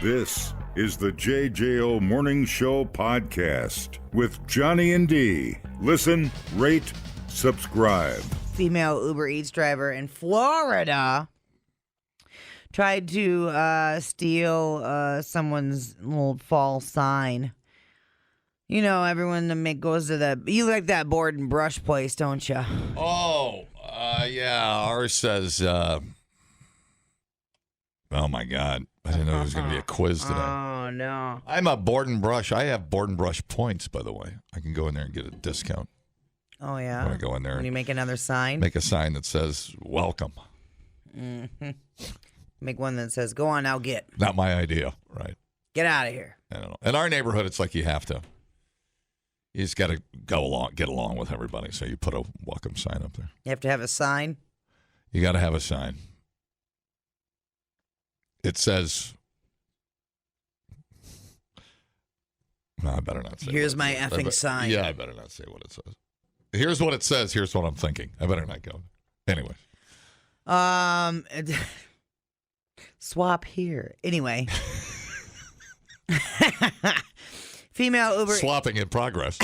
This is the JJO Morning Show podcast with Johnny and D. Listen, rate, subscribe. Female Uber Eats driver in Florida tried to steal someone's little fall sign. You know, everyone goes to the... You like that board and brush place, don't you? Oh, yeah. Ours says... oh, my God. I didn't know there was going to be a quiz today. Oh, no. I'm a board and brush. I have board and brush points, by the way. I can go in there and get a discount. Oh, yeah? When I go in there When you make another sign? Make a sign that says, welcome. Mm-hmm. Make one that says, go on now, get. Not my idea, right? Get out of here. I don't know. In our neighborhood, it's like you have to. You just got to get along with everybody. So you put a welcome sign up there. You have to have a sign? You got to have a sign. It says, no, I better not say. Here's my effing sign. Yeah, I better not say what it says. Here's what it says. Here's what I'm thinking. I better not go. Anyways. Swap here. Anyway. Female Uber... Swapping in progress.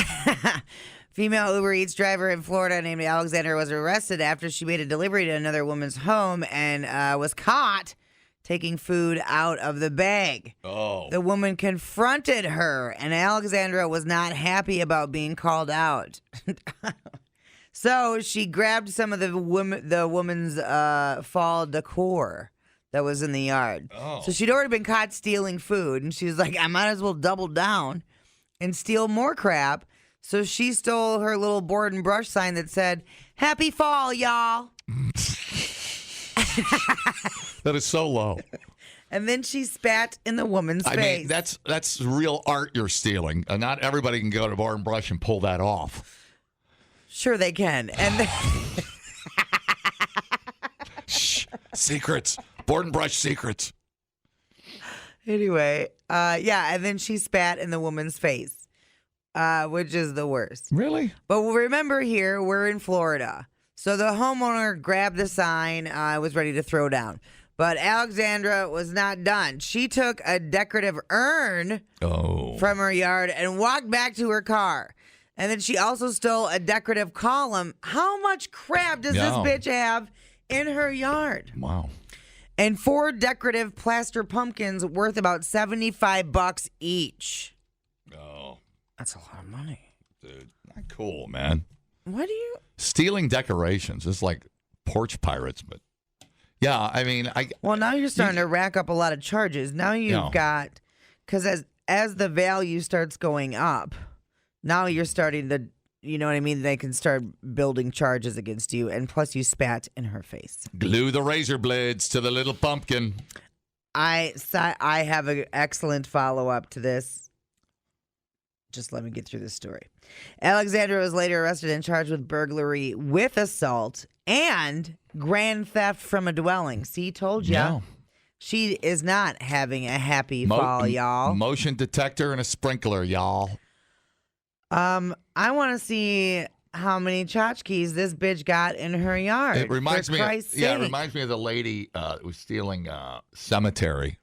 Female Uber Eats driver in Florida named Alexandra was arrested after she made a delivery to another woman's home and was caught taking food out of the bag. Oh. The woman confronted her, and Alexandra was not happy about being called out. So she grabbed some of the woman's fall decor that was in the yard. Oh. So she'd already been caught stealing food, and she was like, I might as well double down and steal more crap. So she stole her little board and brush sign that said, Happy Fall, y'all. That is so low. And then she spat in the woman's face. I mean, that's real art you're stealing. Not everybody can go to board and brush and pull that off. Sure they can. And then... Shh. Secrets. Board and brush secrets. Anyway, and then she spat in the woman's face, which is the worst. Really? But remember here, we're in Florida. So the homeowner grabbed the sign, was ready to throw down. But Alexandra was not done. She took a decorative urn from her yard and walked back to her car. And then she also stole a decorative column. How much crap does this bitch have in her yard? Wow. And 4 decorative plaster pumpkins worth about $75 each. Oh. That's a lot of money. Dude, not cool, man. What do you... Stealing decorations is like porch pirates, but yeah, I mean, Well, now you're starting to rack up a lot of charges. Now you've got, because as the value starts going up, now you're starting to, you know what I mean? They can start building charges against you, and plus you spat in her face. Glue the razor blades to the little pumpkin. I have an excellent follow-up to this. Just let me get through this story. Alexandra was later arrested and charged with burglary with assault and grand theft from a dwelling. See, told you. Yeah. She is not having a happy fall, y'all. Motion detector and a sprinkler, y'all. I want to see how many tchotchkes this bitch got in her yard. It reminds me. It reminds me of the lady who was stealing cemetery.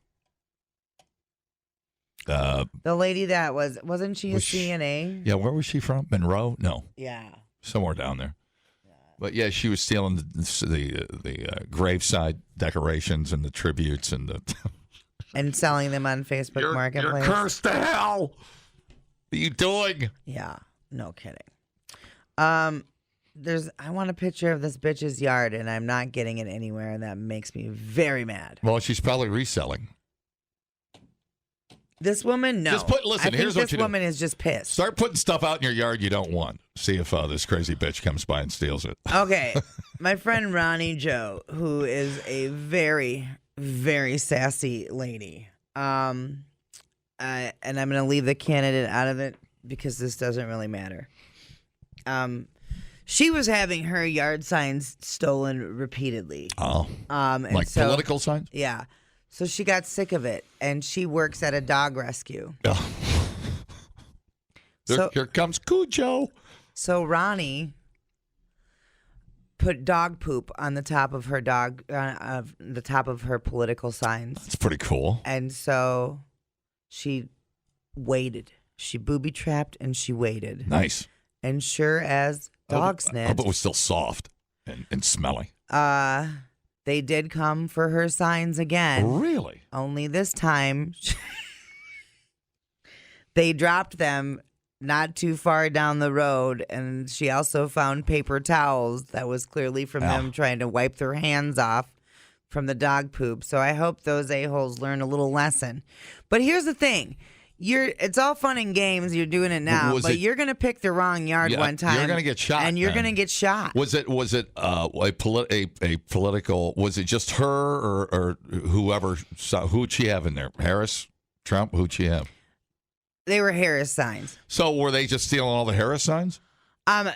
The lady that wasn't she a CNA? Yeah, where was she from? Monroe? No. Yeah. Somewhere down there. Yeah. But yeah, she was stealing the graveside decorations and the tributes and the and selling them on Facebook Marketplace. You're cursed to hell. What are you doing? Yeah, no kidding. I want a picture of this bitch's yard, and I'm not getting it anywhere, and that makes me very mad. Well, she's probably reselling. This woman, no. Here's what you do. This woman is just pissed. Start putting stuff out in your yard you don't want. See if this crazy bitch comes by and steals it. Okay. My friend Ronnie Joe, who is a very, very sassy lady. And I'm going to leave the candidate out of it because this doesn't really matter. She was having her yard signs stolen repeatedly. Oh. Political signs? Yeah. So she got sick of it, and she works at a dog rescue. Oh. Here comes Cujo. So Ronnie put dog poop on the top of her the top of her political signs. That's pretty cool. And so she waited. She booby trapped and she waited. Nice. And sure as dog snitch. I hope it was still soft and smelly. They did come for her signs again. Really? Only this time they dropped them not too far down the road, and she also found paper towels that was clearly from them trying to wipe their hands off from the dog poop. So I hope those a-holes learn a little lesson. But here's the thing. It's all fun and games. You're doing it now, but you're going to pick the wrong yard one time. You're going to get shot, and you're going to get shot. Was it a political? Was it just her or whoever? Who'd she have in there? Harris, Trump? Who'd she have? They were Harris signs. So were they just stealing all the Harris signs? I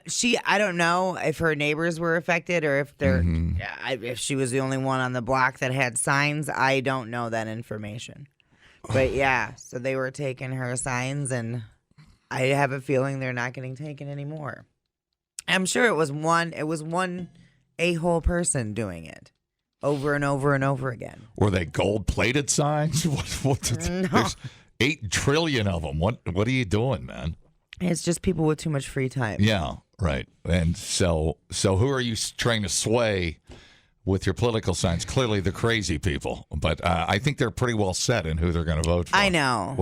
don't know if her neighbors were affected or if if she was the only one on the block that had signs. I don't know that information. But yeah, so they were taking her signs, and I have a feeling they're not getting taken anymore. I'm sure it was one a-hole person doing it over and over and over again. Were they gold-plated signs? No. There's 8 trillion of them. What are you doing, man? It's just people with too much free time. Yeah, right. And so who are you trying to sway with your political signs? Clearly the crazy people. But I think they're pretty well set in who they're going to vote for. I know.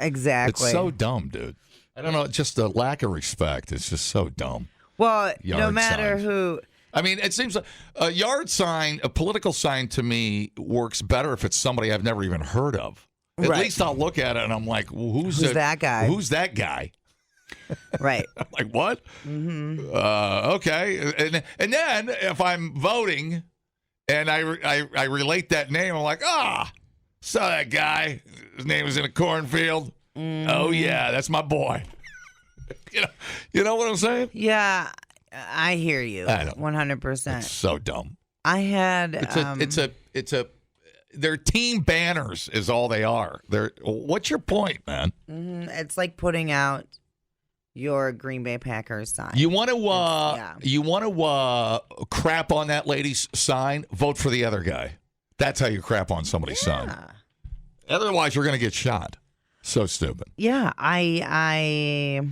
Exactly. It's so dumb, dude. I don't know. Just a lack of respect. It's just so dumb. Well, no matter who. I mean, it seems like a yard sign, a political sign to me works better if it's somebody I've never even heard of. At least I'll look at it and I'm like, who's that guy? Who's that guy? Right. I'm like, what? Mm-hmm. Okay. And then if I'm voting and I relate that name, I'm like, saw that guy. His name was in a cornfield. Mm. Oh, yeah, that's my boy. You know what I'm saying? Yeah, I hear you. I know. 100%. It's so dumb. I had. They're team banners is all they are. What's your point, man? It's like putting out your Green Bay Packers sign. You want to crap on that lady's sign? Vote for the other guy. That's how you crap on somebody's sign. Otherwise, you're going to get shot. So stupid. Yeah, I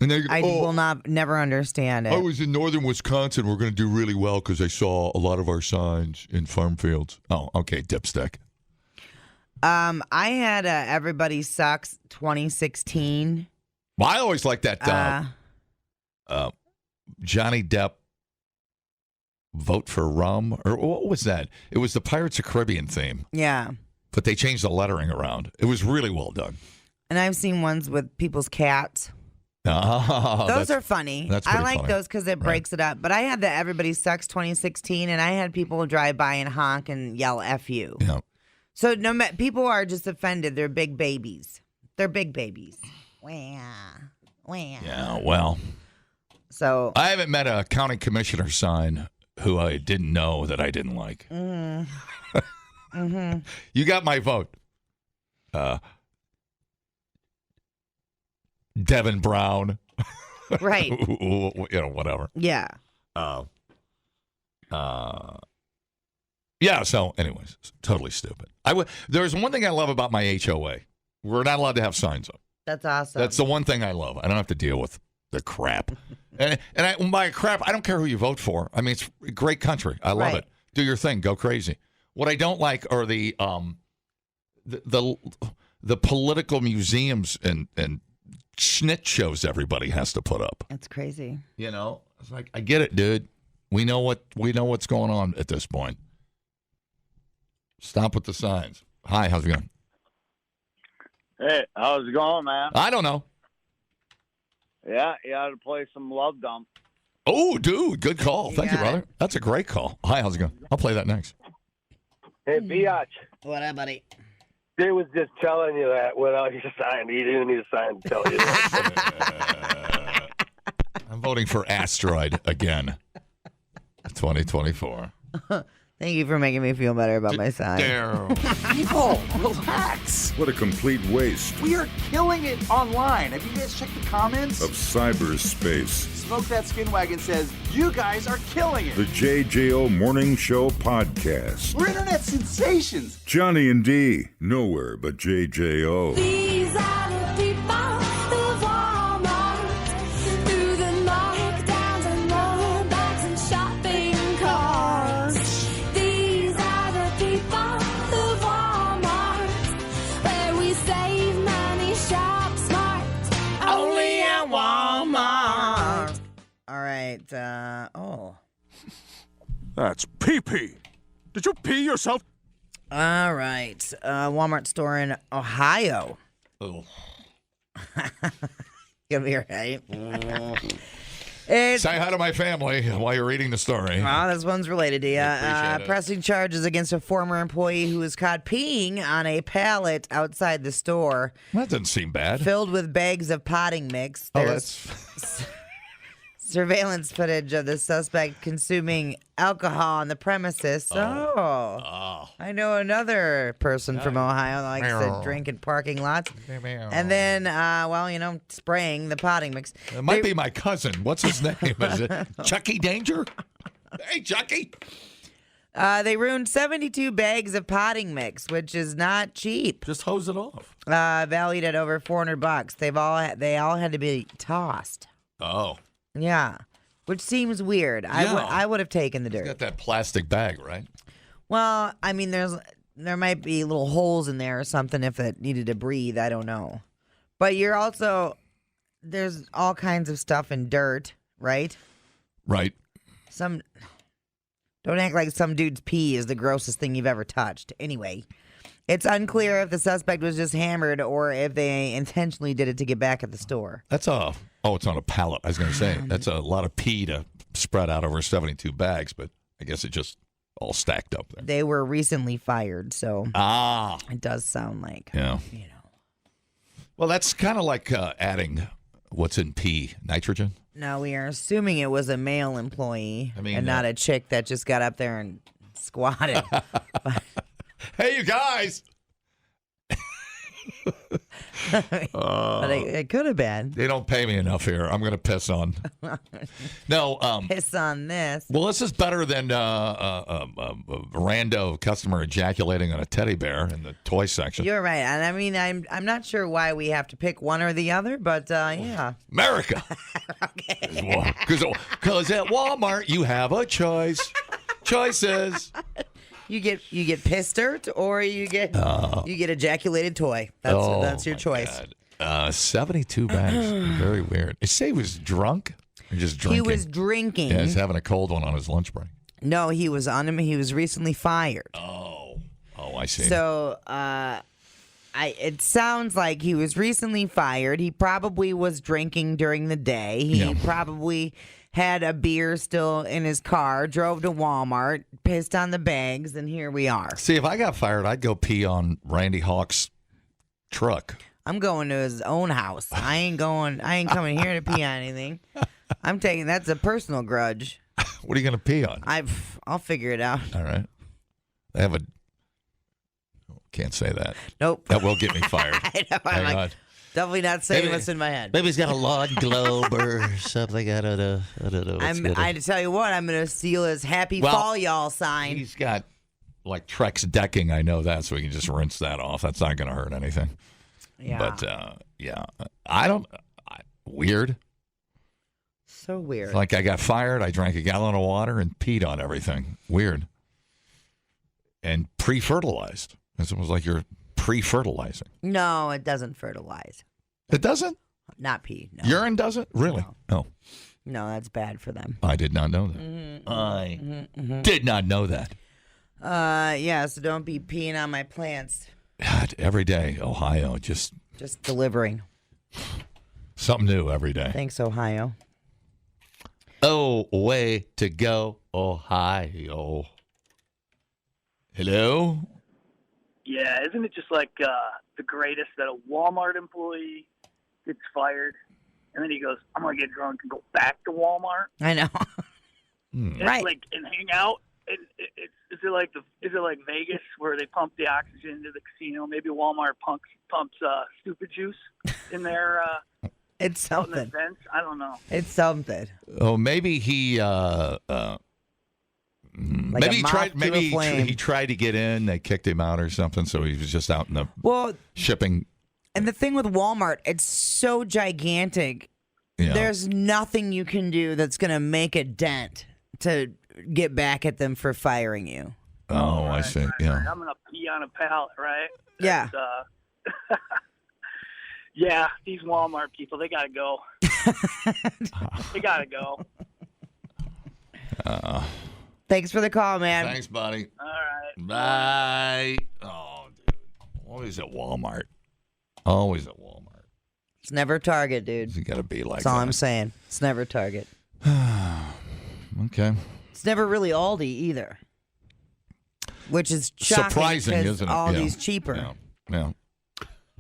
will never understand it. I was in northern Wisconsin. We're going to do really well because I saw a lot of our signs in farm fields. Oh, okay, dipstick. I had Everybody Sucks 2016. Well, I always liked that Johnny Depp vote for rum. Or what was that? It was the Pirates of the Caribbean theme. Yeah. But they changed the lettering around. It was really well done. And I've seen ones with people's cats. Oh, those are funny. I like funny. those because it breaks it up. But I had the Everybody Sucks 2016, and I had people drive by and honk and yell "F you." Yeah. So people are just offended. They're big babies. They're big babies. Yeah. Well. So I haven't met a county commissioner sign who I didn't know that I didn't like. Mm-hmm. You got my vote. Devin Brown. Right. Whatever. Yeah. Yeah, so anyways, totally stupid. There's one thing I love about my HOA. We're not allowed to have signs up. That's awesome. That's the one thing I love. I don't have to deal with the crap. and by crap, I don't care who you vote for. I mean, it's a great country. I love it. Do your thing. Go crazy. What I don't like are the political museums and schnit shows everybody has to put up. That's crazy. It's like, I get it, dude. We know what's going on at this point. Stop with the signs. Hi, how's it going? Hey, how's it going, man? I don't know. Yeah, you ought to play some Love Dump. Oh, dude, good call. Thank you, brother. That's a great call. Hi, how's it going? I'll play that next. Hey, Biatch. What up, buddy? They was just telling you that without you signing. You didn't need to sign to tell you that. I'm voting for Asteroid again. 2024. Thank you for making me feel better about my sign. People, relax. What a complete waste We are killing it online. Have you guys checked the comments? of cyberspace. Smoke That Skin Wagon says, you guys are killing The it. JJO Morning Show Podcast. We're internet sensations. Johnny and D, nowhere but JJO. These are the people who Walmart through the markdowns and rollbacks and shopping carts. These are the people who Walmart where we save money, shop smart, only at Walmart. All right. That's pee-pee. Did you pee yourself? All right. Walmart store in Ohio. Oh. You'll be right. It's Say hi to my family while you're reading the story. Oh, this one's related to you. Appreciate it. Pressing charges against a former employee who was caught peeing on a pallet outside the store That doesn't seem bad. filled with bags of potting mix. Oh, There's surveillance footage of the suspect consuming alcohol on the premises. Oh. I know another person from Ohio that likes to drink in parking lots. And then, spraying the potting mix. It might be my cousin. What's his name? Is it Chucky Danger? Hey, Chucky. They ruined 72 bags of potting mix, which is not cheap. Just hose it off. Valued at over $400. They all had to be tossed. Oh. Yeah, which seems weird. Yeah. I would have taken the dirt. Got that plastic bag, right? Well, I mean, there might be little holes in there or something if it needed to breathe. I don't know. But there's all kinds of stuff in dirt, right? Right. Don't act like some dude's pee is the grossest thing you've ever touched. Anyway, it's unclear if the suspect was just hammered or if they intentionally did it to get back at the store. It's on a pallet. I was going to say, that's a lot of pee to spread out over 72 bags, but I guess it just all stacked up there. They were recently fired, so it does sound like, Yeah. Well, that's kind of like adding what's in pee, nitrogen. Now we are assuming it was a male employee I and not a chick that just got up there and squatted. Hey, you guys. But it could have been. They don't pay me enough here. I'm going to piss on. No. Piss on this. Well, this is better than a rando customer ejaculating on a teddy bear in the toy section. You're right. And I mean, I'm not sure why we have to pick one or the other, but yeah. America. Because at Walmart, you have a choice. Choices. You get pissed dirt or you get ejaculated toy. That's your choice. God. 72 bags. Very weird. You say he was drunk or just drinking? He was drinking. Yeah, he's having a cold one on his lunch break. No, he was on him. He was recently fired. Oh, I see. So, it sounds like he was recently fired. He probably was drinking during the day. He probably had a beer still in his car, drove to Walmart, pissed on the bags, and here we are. See, if I got fired, I'd go pee on Randy Hawk's truck. I'm going to his own house. I ain't coming here to pee on anything. That's a personal grudge. What are you going to pee on? I'll figure it out. All right. I have can't say that. Nope. That will get me fired. I know. I'm Hang like, on. definitely not saying what's in my head. Maybe he's got a lawn globe or something. I don't know. I tell you what, I'm going to steal his happy fall y'all sign. He's got like Trex decking. I know that, so we can just rinse that off. That's not going to hurt anything. Yeah. But, weird. So weird. Like I got fired. I drank a gallon of water and peed on everything. Weird. And pre-fertilized. It was like you're pre-fertilizing. No, it doesn't fertilize. It doesn't? Not pee. No. Urine doesn't? Really? No. No, that's bad for them. I did not know that. Mm-hmm. I did not know that. Yeah, so don't be peeing on my plants. God, every day, Ohio, just delivering. Something new every day. Thanks, Ohio. Oh, way to go, Ohio. Hello? Yeah, isn't it just like the greatest that a Walmart employee gets fired, and then he goes, I'm going to get drunk and go back to Walmart? I know. And Right. and hang out? Is it like Vegas where they pump the oxygen into the casino? Maybe Walmart pumps stupid juice in their it's something. Vents? I don't know. It's something. Oh, maybe he maybe he tried to get in. They kicked him out or something. So he was just out in the shipping. And the thing with Walmart, it's so gigantic. Yeah. There's nothing you can do that's going to make a dent to get back at them for firing you. Oh, I see. Right. Yeah. I'm going to pee on a pallet, right? Yeah. Yeah, these Walmart people, they got to go. They got to go. Thanks for the call, man. Thanks, buddy. All right. Bye. Oh, dude. Always at Walmart. Always at Walmart. It's never Target, dude. You got to be like That's all that. I'm saying. It's never Target. Okay. It's never really Aldi either. Which is shocking. Surprising, isn't it? Aldi's cheaper. Yeah.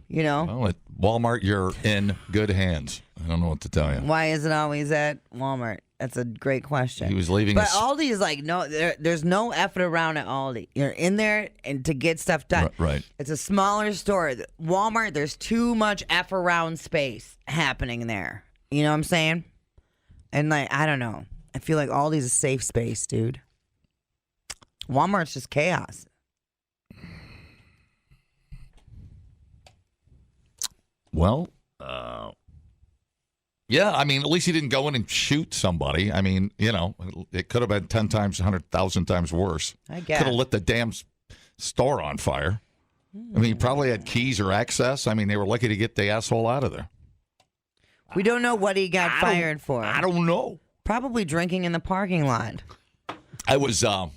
You know? Well, at Walmart, you're in good hands. I don't know what to tell you. Why is it always at Walmart? That's a great question. He was leaving But Aldi is like, no, there's no effort around at Aldi. You're in there and to get stuff done. Right. It's a smaller store. Walmart, there's too much F around space happening there. You know what I'm saying? And like, I don't know. I feel like Aldi's a safe space, dude. Walmart's just chaos. Well, yeah, I mean, at least he didn't go in and shoot somebody. I mean, you know, it could have been 10 times, 100,000 times worse. I guess. Could have lit the damn store on fire. I mean, he probably had keys or access. I mean, they were lucky to get the asshole out of there. We don't know what he got fired for. I don't know. Probably drinking in the parking lot. I was, I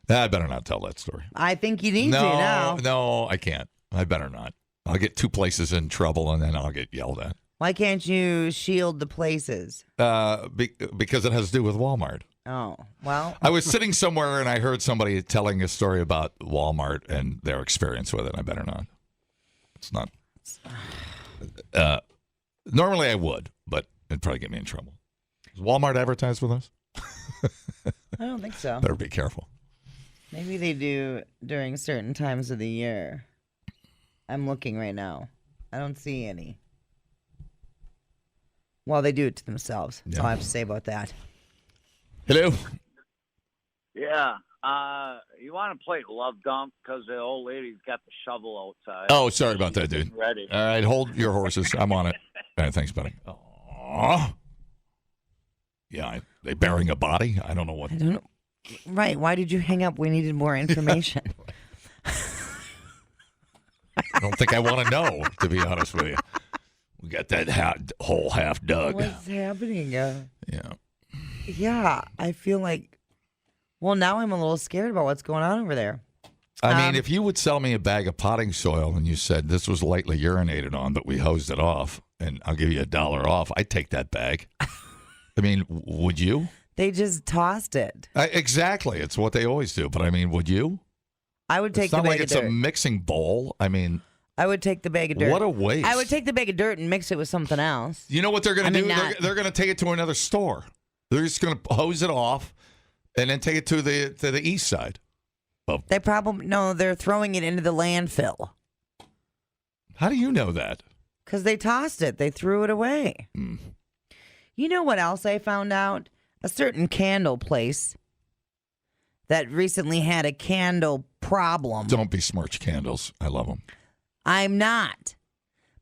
better not tell that story. I think you need to now. No, I can't. I better not. I'll get two places in trouble, and then I'll get yelled at. Why can't you shield the places? Because it has to do with Walmart. Oh, well. I was sitting somewhere, and I heard somebody telling a story about Walmart and their experience with it. I better not. It's not. Normally I would, but it'd probably get me in trouble. Does Walmart advertise with us? I don't think so. Better be careful. Maybe they do during certain times of the year. I'm looking right now. I don't see any. Well, they do it to themselves. That's all I have to say about that. Hello? Yeah. You want to play Love Dump? Because the old lady's got the shovel outside. Oh, sorry about that, dude. Ready. All right, hold your horses. I'm on it. All right, thanks, buddy. Aww. Yeah, they burying a body? I don't know what. I don't know. Right. Why did you hang up? We needed more information. I don't think I want to know, to be honest with you. We got that hole half dug. What's happening? Yeah. Yeah, I feel like. Well, now I'm a little scared about what's going on over there. I mean, if you would sell me a bag of potting soil and you said this was lightly urinated on, but we hosed it off, and I'll give you $1 off, I'd take that bag. I mean, would you? They just tossed it. Exactly. It's what they always do. But I mean, would you? I would take it's the not bag like of it's dirt. a mixing bowl. I mean, I would take the bag of dirt. What a waste. I would take the bag of dirt and mix it with something else. You know what they're going to do? not- They're going to take it to another store. They're just going to hose it off and then take it to the east side. They probably they're throwing it into the landfill. How do you know that? Because they tossed it. They threw it away. Mm. You know what else I found out? A certain candle place that recently had a candle problem. Don't besmirch candles. I love them. I'm not.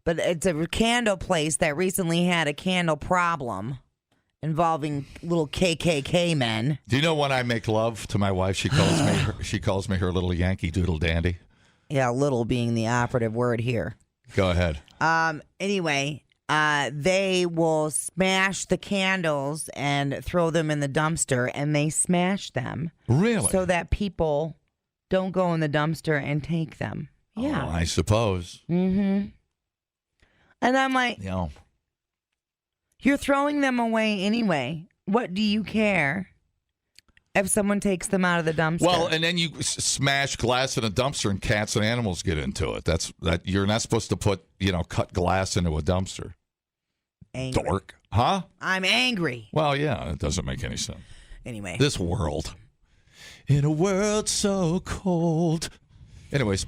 But it's a candle place that recently had a candle problem involving little KKK men. Do you know when I make love to my wife, she calls me her little Yankee Doodle Dandy? Yeah, little being the operative word here. Go ahead. Anyway, they will smash the candles and throw them in the dumpster, and they smash them. Really? So that people don't go in the dumpster and take them. Yeah. Oh, I suppose. Mm-hmm. And I'm like, Yeah. you're throwing them away anyway. What do you care if someone takes them out of the dumpster? Well, and then you smash glass in a dumpster, and cats and animals get into it. You're not supposed to put cut glass into a dumpster. Angry. Dork. Huh? I'm angry. Well, yeah, it doesn't make any sense. Anyway. This world. In a world so cold. Anyways.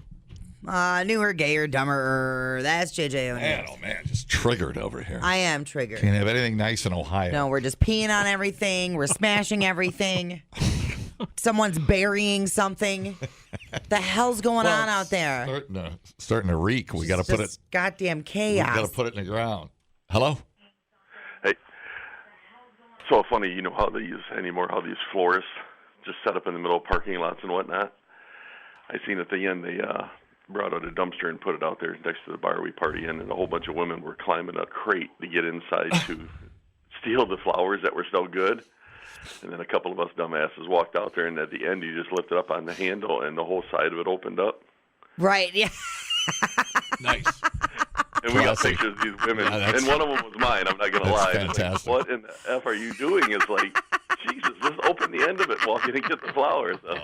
Newer, gayer, dumber. That's JJ Man, oh man, just triggered over here. I am triggered. Can't have anything nice in Ohio. No, we're just peeing on everything. We're smashing everything. Someone's burying something. The hell's going on out there? Starting to reek. We got to put it. Goddamn chaos. We got to put it in the ground. Hello? Hey. So funny, you know how these florists just set up in the middle of parking lots and whatnot. I seen at the end they brought out a dumpster and put it out there next to the bar we party in, and a whole bunch of women were climbing a crate to get inside to steal the flowers that were so good. And then a couple of us dumbasses walked out there, and at the end you just lift it up on the handle, and the whole side of it opened up. Right, yeah. Nice. And we got pictures of these women, and one of them was mine, I'm not going to lie. Fantastic. Like, what in the F are you doing? It's like, Jesus, just open the end of it while you can get the flowers. So,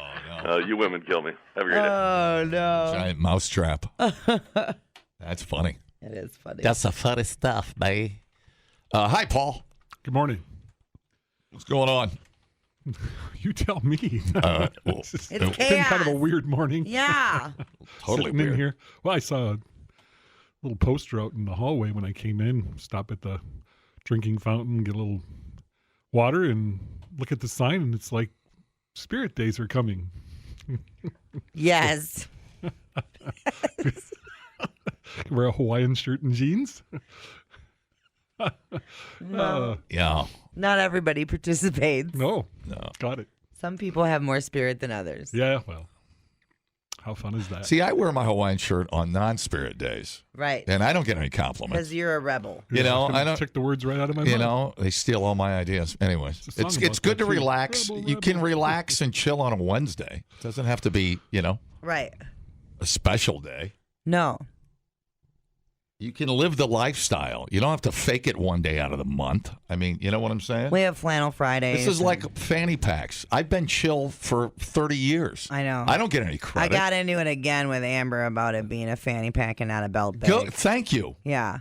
no. You women kill me. Have a great day. Oh, no. Giant mousetrap. That's funny. It is funny. That's the funny stuff, babe. Hi, Paul. Good morning. What's going on? You tell me. It's been chaos. kind of a weird morning. Yeah. Totally Sitting weird. in here. Well, I saw a little poster out in the hallway when I came in. Stop at the drinking fountain, get a little water, and look at the sign, and it's like Spirit Days are coming. Yes. Wear a Hawaiian shirt and jeans. No. Yeah. Not everybody participates. No. No. Got it. Some people have more spirit than others. Yeah, well, how fun is that? See, I wear my Hawaiian shirt on non-spirit days. Right. And I don't get any compliments. Because you're a rebel. You know, I don't check the words right out of my mouth. You know, they steal all my ideas. Anyways, a song it's about good that, to too. relax. Rebel, You can rebel. relax and chill on a Wednesday. It doesn't have to be, Right. a special day. No. You can live the lifestyle. You don't have to fake it one day out of the month. I mean, you know what I'm saying? We have flannel Fridays. This is like fanny packs. I've been chill for 30 years. I know. I don't get any credit. I got into it again with Amber about it being a fanny pack and not a belt bag. Thank you. Yeah.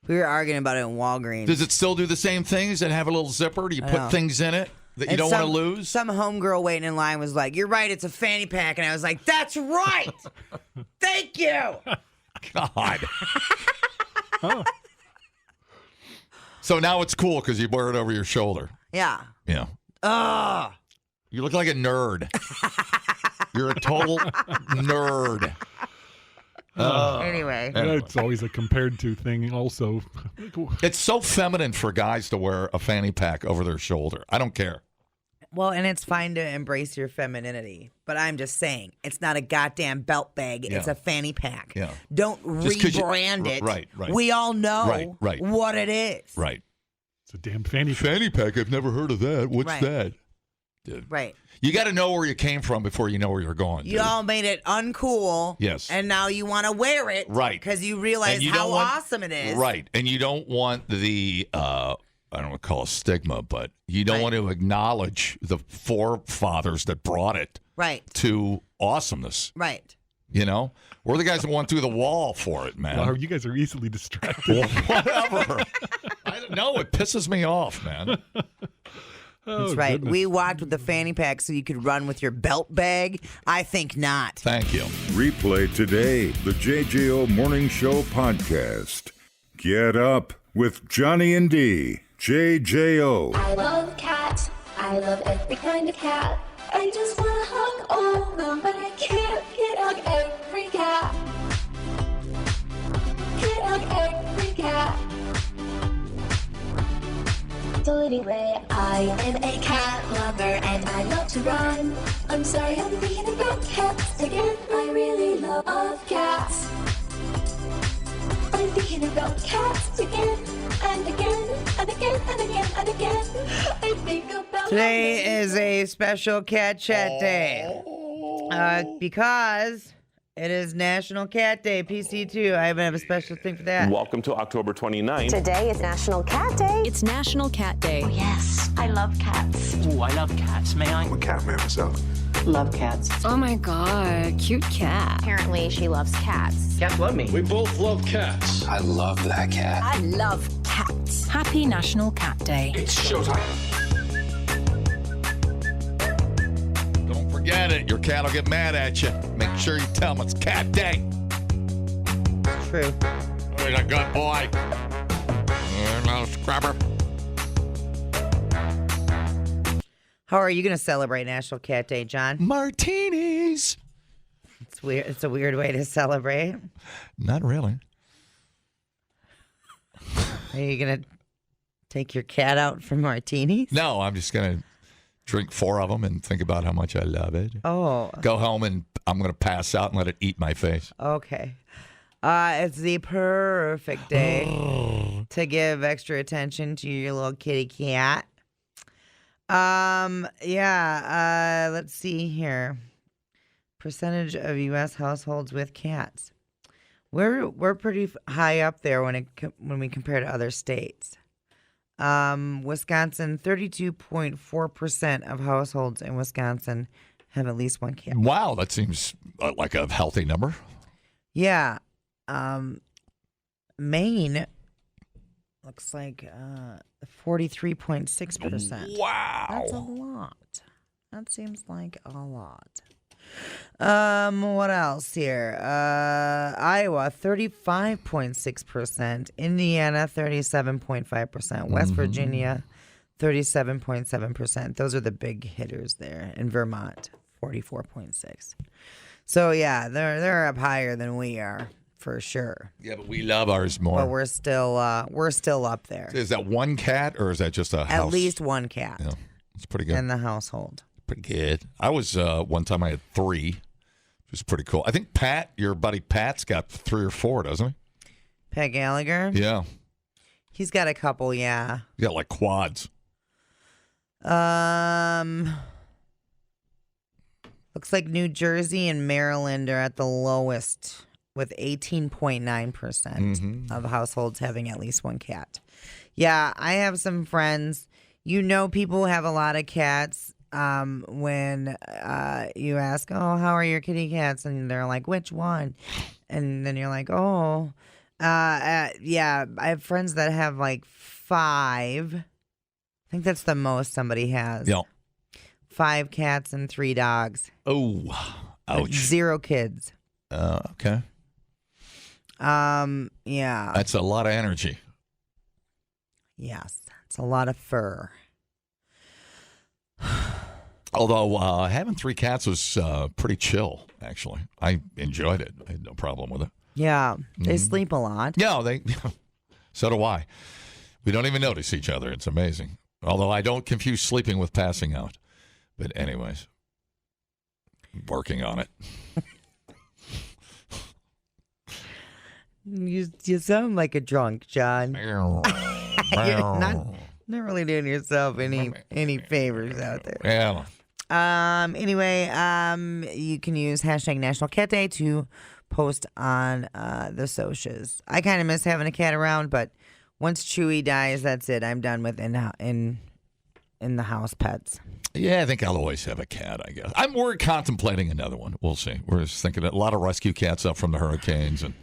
We were arguing about it in Walgreens. Does it still do the same things and have a little zipper? Do you I put know. things in it that you And don't want to lose? Some homegirl waiting in line was like, "You're right, it's a fanny pack." And I was like, "That's right. Thank you." God. So now it's cool because you wear it over your shoulder. Yeah. Yeah. Ugh. You look like a nerd. You're a total nerd. Anyway. Yeah, it's always a compared to thing also. It's so feminine for guys to wear a fanny pack over their shoulder. I don't care. Well, and it's fine to embrace your femininity, but I'm just saying, it's not a goddamn belt bag. It's Yeah. a fanny pack. Yeah. Don't Just 'cause rebrand it. Right. We all know Right. what it is. Right. It's a damn fanny pack. Fanny pack, I've never heard of that. What's Right. that? Dude. Right. You got to know where you came from before you know where you're going. You dude. all made it uncool. Yes. And now you want to wear it. Right. Because you realize And you how don't want- awesome it is. Right. And you don't want the, I don't want to call it stigma, but you don't want to acknowledge the forefathers that brought it Right. to awesomeness. Right. You know? We're the guys that went through the wall for it, man. Wow, you guys are easily distracted. Whatever. I don't know. It pisses me off, man. That's right. goodness. We walked with the fanny pack so you could run with your belt bag. I think not. Thank you. Replay today the JJO Morning Show podcast. Get up with Johnny and D. JJO. I love cats. I love every kind of cat. I just want to hug all of them, but I can't hug every cat. Can't hug every cat. So anyway, I am a cat lover and I love to run. I'm sorry I'm thinking about cats again. I really love cats. I'm thinking about cats again and again and again and again and again. I think about Today is a special Cat Chat Day. Because it is National Cat Day, PC2. I even have a special thing for that. Welcome to October 29th. Today is National Cat Day. It's National Cat Day. Oh, yes, I love cats. Ooh, I love cats. May I? I'm a cat man myself. Love cats. Oh my god, cute cat. Apparently, she loves cats. Cats love me. We both love cats. I love that cat. I love cats. Happy National Cat Day. It's showtime. Don't forget it. Your cat will get mad at you. Make sure you tell him it's cat day. True. Oh, he's a good boy. Little scrubber. How are you going to celebrate National Cat Day, John? Martinis. It's weird. It's a weird way to celebrate. Not really. Are you going to take your cat out for martinis? No, I'm just going to drink 4 of them and think about how much I love it. Oh. Go home and I'm going to pass out and let it eat my face. Okay. It's the perfect day to give extra attention to your little kitty cat. Let's see here. Percentage of U.S. households with cats. We're pretty high up there when we compare to other states. Wisconsin, 32.4% of households in Wisconsin have at least one cat. Wow, that seems like a healthy number. Yeah. Maine looks like 43.6%. Wow. That's a lot. That seems like a lot. What else here? Iowa, 35.6%. Indiana, 37.5%. West Virginia, 37.7%. Those are the big hitters there. In Vermont, 44.6%. So yeah, they're up higher than we are for sure. Yeah, but we love ours more. But we're still up there. Is that one cat or is that just a house? At least one cat. Yeah, it's pretty good. In the household. Pretty good. I was one time I had 3, which was pretty cool. I think Pat, your buddy Pat's got 3 or 4, doesn't he? Pat Gallagher? Yeah. He's got a couple, yeah. He's got like quads. Looks like New Jersey and Maryland are at the lowest with 18.9% of households having at least one cat. Yeah, I have some friends. You know, people have a lot of cats. When you ask, oh, how are your kitty cats? And they're like, which one? And then you're like, oh, yeah, I have friends that have like 5. I think that's the most somebody has. Yeah. 5 cats and 3 dogs. Oh, ouch. Like 0 kids. Okay. Yeah. That's a lot of energy. Yes. It's a lot of fur. Although having 3 cats was pretty chill, actually. I enjoyed it. I had no problem with it. Yeah. They sleep a lot. Yeah, so do I. We don't even notice each other. It's amazing. Although I don't confuse sleeping with passing out. But anyways, working on it. You sound like a drunk, John. You're not really doing yourself any favors out there. Yeah. Anyway, you can use hashtag National Cat Day to post on the socials. I kind of miss having a cat around, but once Chewy dies, that's it. I'm done with in the house pets. Yeah, I think I'll always have a cat, I guess. We're contemplating another one. We'll see. We're just thinking a lot of rescue cats up from the hurricanes, and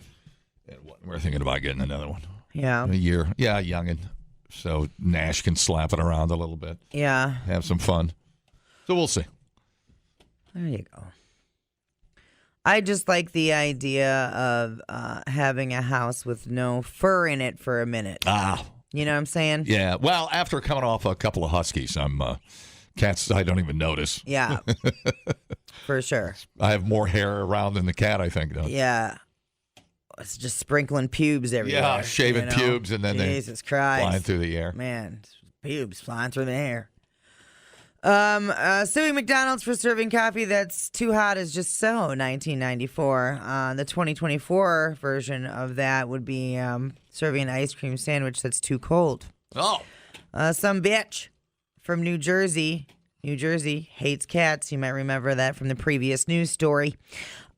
we're thinking about getting another one. Yeah. A year. Yeah, youngin'. So Nash can slap it around a little bit. Yeah. Have some fun. So we'll see. There you go. I just like the idea of having a house with no fur in it for a minute. You know what I'm saying? Yeah. Well, after coming off a couple of huskies, I'm cats I don't even notice. Yeah. For sure. I have more hair around than the cat, I think. Though. Yeah. It's just sprinkling pubes everywhere. Yeah, shaving pubes and then Jesus Christ. flying through the air. Man, pubes flying through the air. Suing McDonald's for serving coffee that's too hot is just so 1994. The 2024 version of that would be serving an ice cream sandwich that's too cold. Oh. Some bitch from New Jersey hates cats. You might remember that from the previous news story.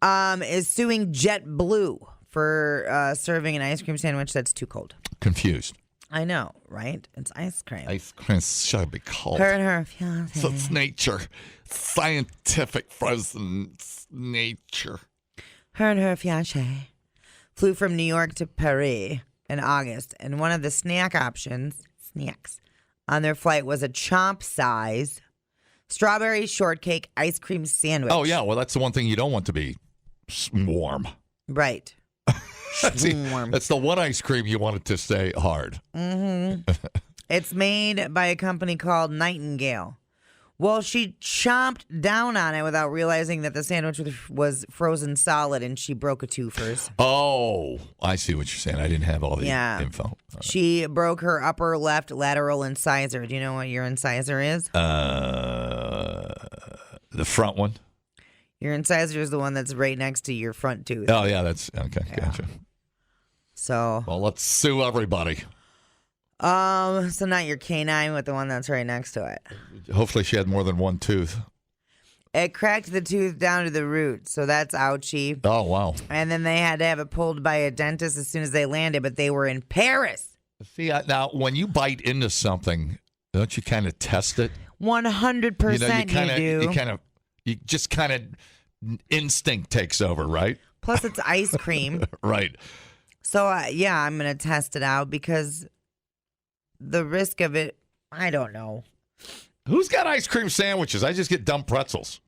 Is suing JetBlue for serving an ice cream sandwich that's too cold. Confused. I know, right? It's ice cream. Ice cream should be cold. Her and her fiance. So it's nature. Scientific frozen nature. Her and her fiance flew from New York to Paris in August, and one of the snacks on their flight was a chomp-size strawberry shortcake ice cream sandwich. Oh, yeah. Well, that's the one thing you don't want to be warm. Right. That's the one ice cream you want it to stay hard. Mm-hmm. It's made by a company called Nightingale. Well, she chomped down on it without realizing that the sandwich was frozen solid, and she broke a tooth first. Oh, I see what you're saying. I didn't have all the info. All right. She broke her upper left lateral incisor. Do you know what your incisor is? The front one. Your incisor is the one that's right next to your front tooth. Oh, yeah, that's okay. Yeah. Gotcha. So, well, let's sue everybody. So not your canine, but the one that's right next to it. Hopefully, she had more than one tooth. It cracked the tooth down to the root, so that's ouchie. Oh, wow. And then they had to have it pulled by a dentist as soon as they landed, but they were in Paris. See, now when you bite into something, don't you kind of test it? 100% you do. You just kind of instinct takes over, right? Plus, it's ice cream. Right. So, yeah, I'm going to test it out because the risk of it, I don't know. Who's got ice cream sandwiches? I just get dumb pretzels.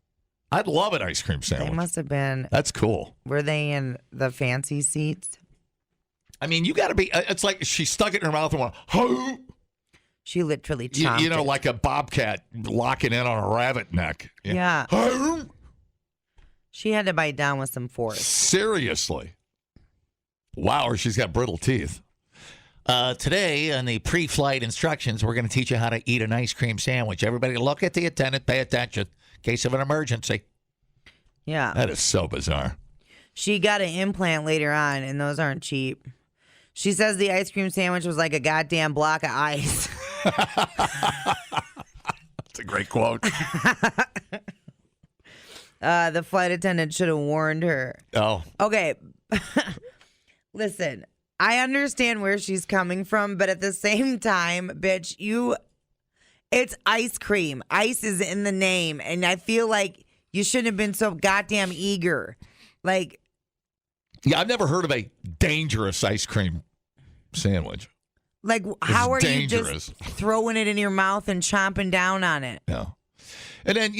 I'd love an ice cream sandwich. They must have been. That's cool. Were they in the fancy seats? I mean, you got to be. It's like she stuck it in her mouth and went, "Ho!" She literally chomped you know, it. like a bobcat locking in on a rabbit neck. Yeah. Ho! She had to bite down with some force. Seriously. Wow, or she's got brittle teeth. Today, on the pre-flight instructions, we're going to teach you how to eat an ice cream sandwich. Everybody look at the attendant, pay attention in case of an emergency. Yeah. That is so bizarre. She got an implant later on, and those aren't cheap. She says the ice cream sandwich was like a goddamn block of ice. That's a great quote. The flight attendant should have warned her. Oh. Okay. Listen, I understand where she's coming from, but at the same time, bitch, it's ice cream. Ice is in the name, and I feel like you shouldn't have been so goddamn eager. Like, yeah, I've never heard of a dangerous ice cream sandwich. Like, how are dangerous. you just throwing it in your mouth and chomping down on it? Yeah. And then,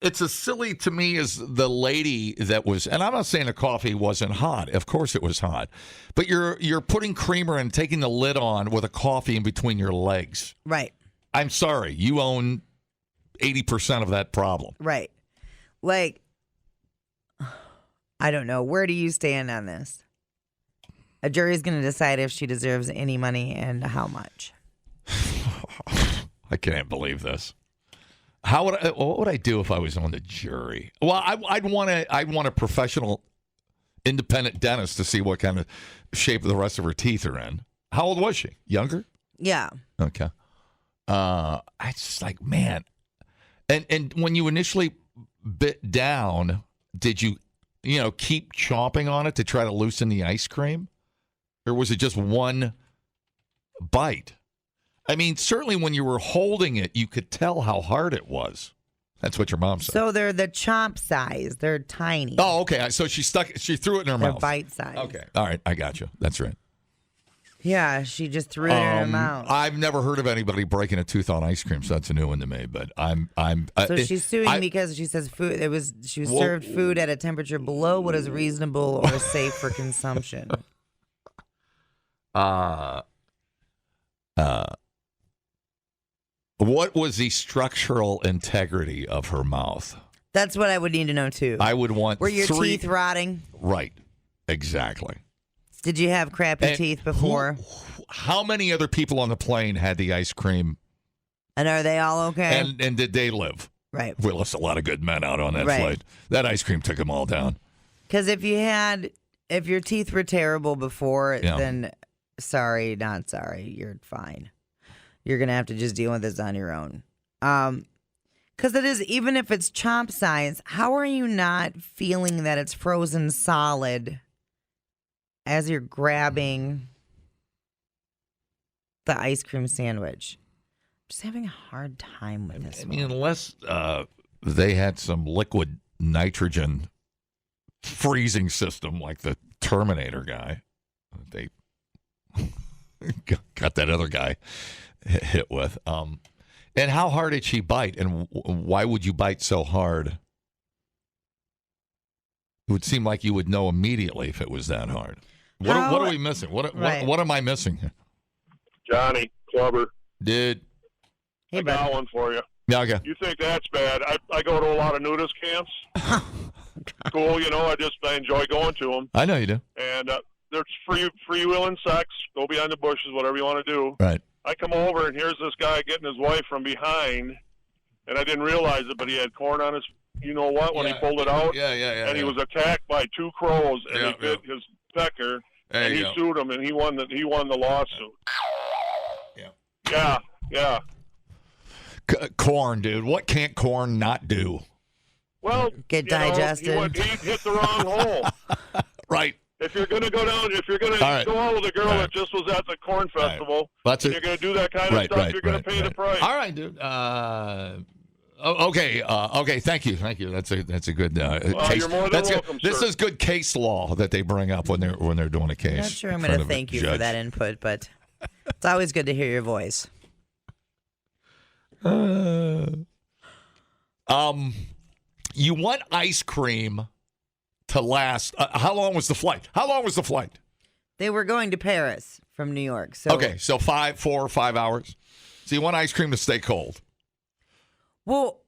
it's as silly to me as the lady that was, and I'm not saying the coffee wasn't hot. Of course it was hot. But you're putting creamer and taking the lid on with a coffee in between your legs. Right. I'm sorry. You own 80% of that problem. Right. Like, I don't know. Where do you stand on this? A jury's going to decide if she deserves any money and how much. I can't believe this. What would I do if I was on the jury? Well, I'd want a professional, independent dentist to see what kind of shape the rest of her teeth are in. How old was she? Younger? Yeah. Okay. I just like, man. And when you initially bit down, did you keep chomping on it to try to loosen the ice cream? Or was it just one bite? I mean, certainly when you were holding it, you could tell how hard it was. That's what your mom said. So they're the chomp size. They're tiny. Oh, okay. So she threw it in her They're mouth. bite size. Okay. All right. I got you. That's right. Yeah, she just threw it in her mouth. I've never heard of anybody breaking a tooth on ice cream, so that's a new one to me. But So she's suing because she says she was served food at a temperature below what is reasonable or safe for consumption. What was the structural integrity of her mouth? That's what I would need to know too. I would want Were your teeth rotting? Right. Exactly. Did you have crappy teeth before? How many other people on the plane had the ice cream? And are they all okay? And did they live? Right. We lost a lot of good men out on that Right. flight. That ice cream took them all down. Because if your teeth were terrible before, Yeah. then sorry, not sorry. You're fine. You're going to have to just deal with this on your own. Because it is, even if it's chomp size, how are you not feeling that it's frozen solid as you're grabbing the ice cream sandwich? I'm just having a hard time with this. I mean, unless they had some liquid nitrogen freezing system like the Terminator guy. they got that other guy hit with. And how hard did she bite? And why would you bite so hard? It would seem like you would know immediately if it was that hard. What are we missing? What am I missing here? Johnny, Clubber. Dude. I got one for you. Yeah, okay. You think that's bad? I go to a lot of nudist camps. Cool, I enjoy going to them. I know you do. And there's freewheeling sex. Go behind the bushes, whatever you want to do. Right. I come over, and here's this guy getting his wife from behind, and I didn't realize it, but he had corn on his, when he pulled it out. Yeah. And he was attacked by 2 crows, and he bit his pecker, and he sued him, and he won the lawsuit. Yeah. Corn, dude. What can't corn not do? Well, get digested. He hit the wrong hole. Right. If you're going to go down, if you're going to go out with a girl that just was at the corn festival, and you're going to do that kind of stuff, you're going to pay the price. All right, dude. Okay. Thank you. That's a good case. You're more than welcome, This sir. is good case law that they bring up when they're doing a case. I'm not sure I'm going to thank you for that input, but it's always good to hear your voice. You want ice cream to last. How long was the flight? They were going to Paris from New York. So Okay, so 4 or 5 hours. So you want ice cream to stay cold. Well,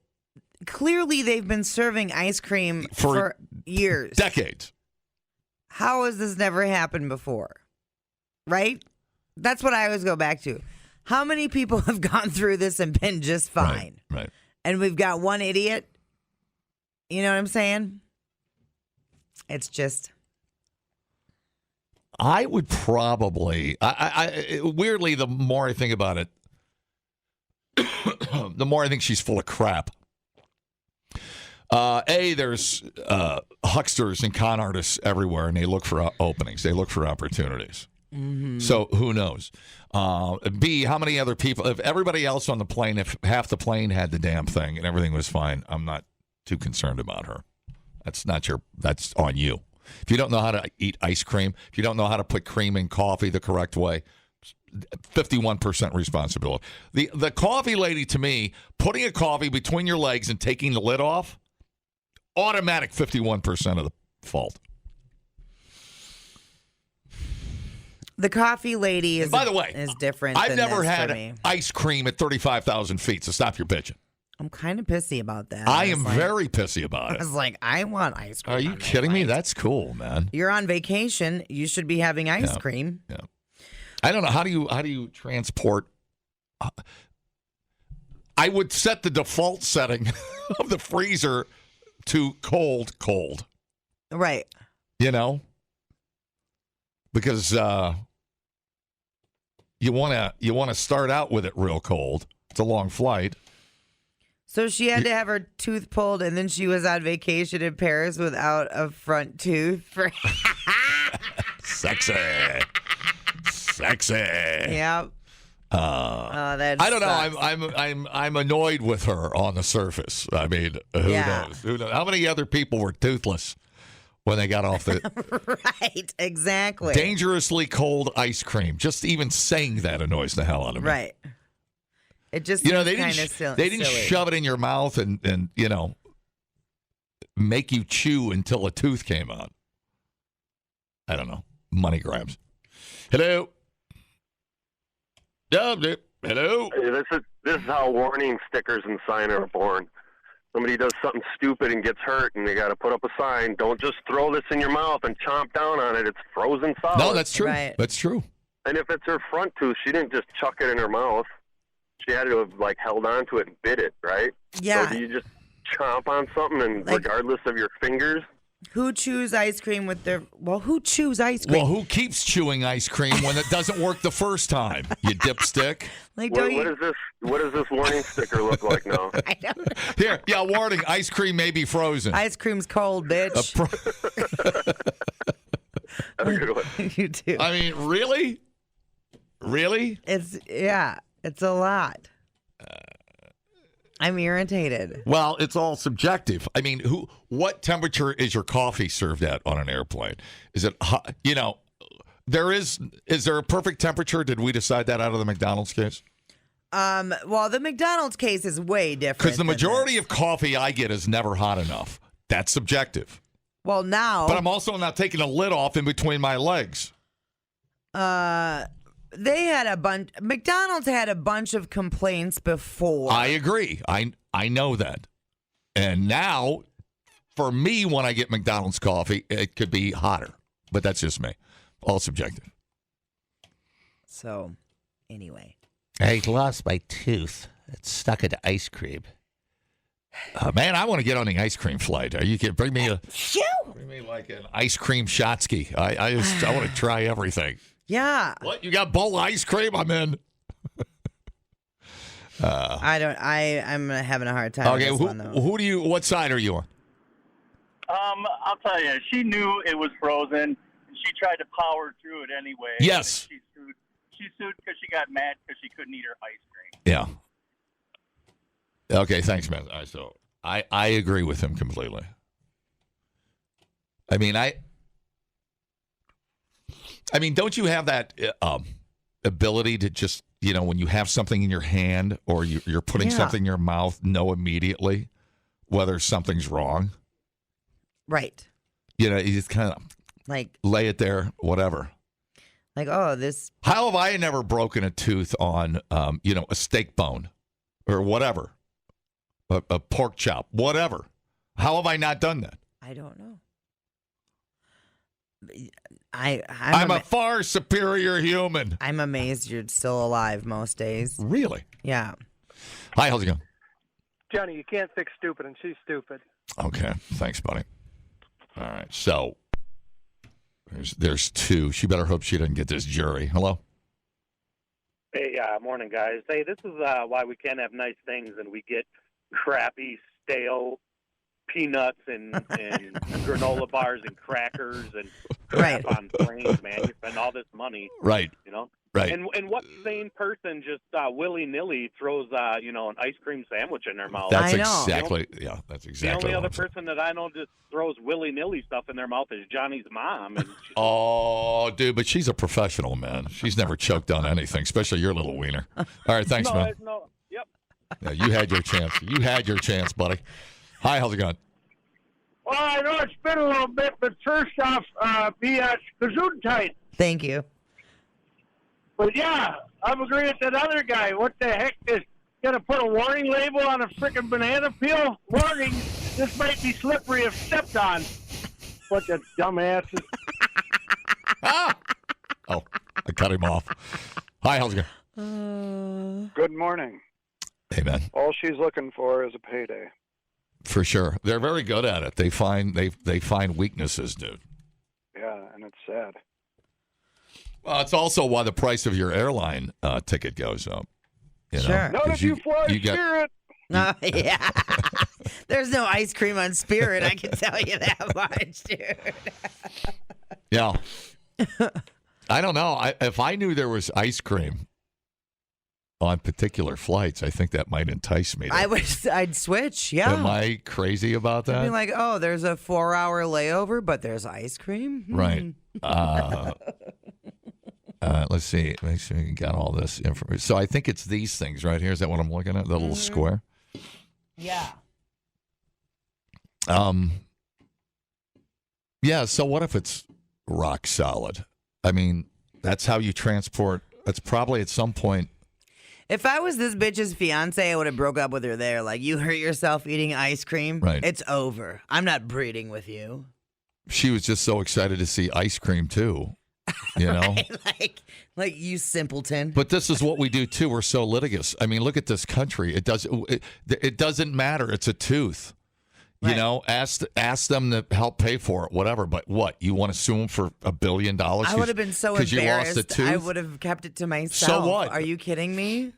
clearly they've been serving ice cream for years. Decades. How has this never happened before? Right? That's what I always go back to. How many people have gone through this and been just fine? Right. And we've got one idiot. You know what I'm saying? It's just. I would probably. Weirdly, the more I think about it, the more I think she's full of crap. There's hucksters and con artists everywhere, and they look for openings. They look for opportunities. Mm-hmm. So who knows? B, how many other people? If everybody else on the plane, if half the plane had the damn thing and everything was fine, I'm not too concerned about her. That's on you. If you don't know how to eat ice cream, if you don't know how to put cream in coffee the correct way, 51% responsibility. The coffee lady, to me, putting a coffee between your legs and taking the lid off, automatic 51% of the fault. The coffee lady is, by the way, is different. I've than never this for had me. ice cream at 35,000 feet, so stop your bitching. I'm kind of pissy about that. I am very pissy about I it. was like, I want ice cream. Are you kidding me? That's cool, man. You're on vacation. You should be having ice cream. Yeah. I don't know. How do you transport? I would set the default setting of the freezer to cold. Right. You know? Because you want to start out with it real cold. It's a long flight. So she had to have her tooth pulled, and then she was on vacation in Paris without a front tooth. Sexy. Yep. I don't know. I'm annoyed with her on the surface. I mean, who knows? Who knows? How many other people were toothless when they got off the right? Exactly. Dangerously cold ice cream? Just even saying that annoys the hell out of me. Right. It just they didn't shove it in your mouth and make you chew until a tooth came out. I don't know. Money grabs. Hello. Hello. Hey, this is how warning stickers and sign are born. Somebody does something stupid and gets hurt, and they got to put up a sign. Don't just throw this in your mouth and chomp down on it. It's frozen solid. No, that's true. Right. That's true. And if it's her front tooth, she didn't just chuck it in her mouth. She had to have held on to it and bit it, right? Yeah. So do you just chomp on something, and regardless of your fingers? Who chews ice cream with their? Well, who chews ice cream? Well, who keeps chewing ice cream when it doesn't work the first time? You dipstick. What does this warning sticker look like now? I don't know. Here, warning: ice cream may be frozen. Ice cream's cold, bitch. Have a good one. You too. I mean, really? It's a lot. I'm irritated. Well, it's all subjective. I mean, what temperature is your coffee served at on an airplane? Is it hot? is there a perfect temperature? Did we decide that out of the McDonald's case? Well, the McDonald's case is way different. Because the majority of coffee I get is never hot enough. That's subjective. Well, now. But I'm also not taking the lid off in between my legs. They had a bunch. McDonald's had a bunch of complaints before. I agree. I know that. And now, for me, when I get McDonald's coffee, it could be hotter. But that's just me. All subjective. So, anyway. I lost my tooth. It's stuck in ice cream. Man, I want to get on the ice cream flight. Are you kidding? Bring me like an ice cream shotski. I want to try everything. Yeah. What? You got bowl ice cream? I'm in. I'm having a hard time. Okay, with this one, though. What side are you on? I'll tell you, she knew it was frozen. And she tried to power through it anyway. Yes. She sued because she got mad because she couldn't eat her ice cream. Yeah. Okay, thanks, man. All right, so I agree with him completely. I mean, don't you have that ability to just, when you have something in your hand or you're putting something in your mouth, know immediately whether something's wrong? Right. You just kind of like lay it there, whatever. Like, oh, this. How have I never broken a tooth on, a steak bone or whatever, a pork chop, whatever? How have I not done that? I don't know. I'm a far superior human. I'm amazed you're still alive most days. Really? Yeah. Hi, how's it going? Johnny, you can't fix stupid, and she's stupid. Okay, thanks, buddy. All right, so there's two. She better hope she doesn't get this jury. Hello? Hey, morning, guys. Hey, this is why we can't have nice things and we get crappy, stale peanuts and granola bars and crackers and crap on planes, man. You spend all this money. Right. Right. And what sane person just willy-nilly throws, an ice cream sandwich in their mouth? That's exactly, that's exactly. The only other person that I know just throws willy-nilly stuff in their mouth is Johnny's mom. And oh, dude, but she's a professional, man. She's never choked on anything, especially your little wiener. All right, thanks, man. Yep. Yeah, you had your chance. You had your chance, buddy. Hi, how's it going? Well, I know it's been a little bit, but first off, be gesundheit. Thank you. But yeah, I'm agreeing with that other guy. What the heck is going to put a warning label on a freaking banana peel? Warning, this might be slippery if stepped on. Bunch of dumbasses. Oh, I cut him off. Hi, how's it going? Good morning. Hey, man. All she's looking for is a payday. For sure. They're very good at it. They find weaknesses, dude. Yeah, and it's sad. Well, it's also why the price of your airline ticket goes up. Sure. Not if you fly Spirit. Yeah. There's no ice cream on Spirit, I can tell you that much, dude. Yeah. I don't know. If I knew there was ice cream on particular flights, I think that might entice me. I'd switch, yeah. Am I crazy about that? I'd be like, oh, there's a 4-hour layover, but there's ice cream? Right. Let's see. Make sure you got all this information. So I think it's these things right here. Is that what I'm looking at? The little square? Yeah. Yeah, so what if it's rock solid? I mean, that's how you transport. That's probably at some point. If I was this bitch's fiance, I would have broke up with her there. Like, you hurt yourself eating ice cream. Right. It's over. I'm not breeding with you. She was just so excited to see ice cream, too. You know? Right? Like, you simpleton. But this is what we do, too. We're so litigious. I mean, look at this country. It doesn't matter. It's a tooth. You know, ask them to help pay for it, whatever. But what? You want to sue them for $1 billion? I would have been so embarrassed. You lost a tooth? I would have kept it to myself. So what? Are you kidding me?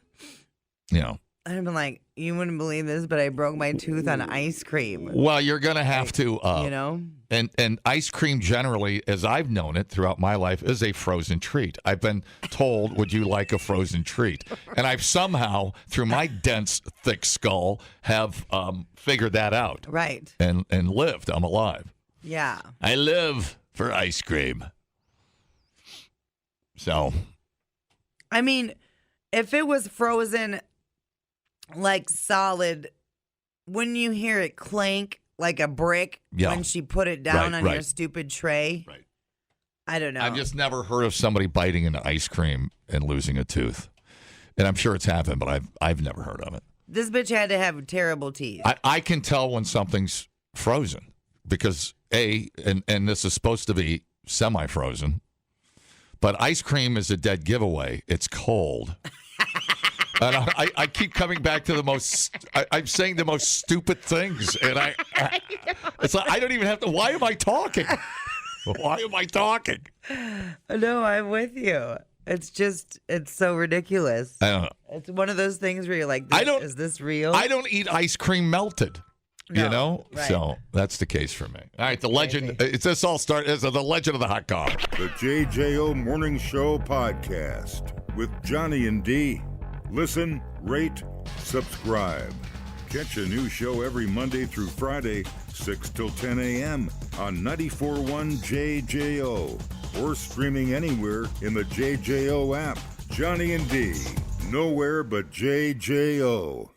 You know. I'd have been like, you wouldn't believe this, but I broke my tooth on ice cream. Well, you're going to have to. You know? And ice cream generally, as I've known it throughout my life, is a frozen treat. I've been told, would you like a frozen treat? And I've somehow, through my dense, thick skull, have figured that out. Right. And lived. I'm alive. Yeah. I live for ice cream. So, I mean, if it was frozen like solid, wouldn't you hear it clank like a brick when she put it down on your stupid tray? Right. I don't know. I've just never heard of somebody biting into ice cream and losing a tooth. And I'm sure it's happened, but I've never heard of it. This bitch had to have terrible teeth. I can tell when something's frozen because, and this is supposed to be semi-frozen, but ice cream is a dead giveaway. It's cold. And I keep coming back to I'm saying the most stupid things. And it's like, I don't even have to, why am I talking? Why am I talking? No, I'm with you. It's so ridiculous. I don't know. It's one of those things where you're like, is this real? I don't eat ice cream melted. No, you know? right. So that's the case for me. All right, the legend. This all started as the legend of the hot dog. The JJO Morning Show podcast with Johnny and D. Listen, rate, subscribe. Catch a new show every Monday through Friday, 6 till 10 a.m. on 94.1 JJO or streaming anywhere in the JJO app. Johnny and D, nowhere but JJO.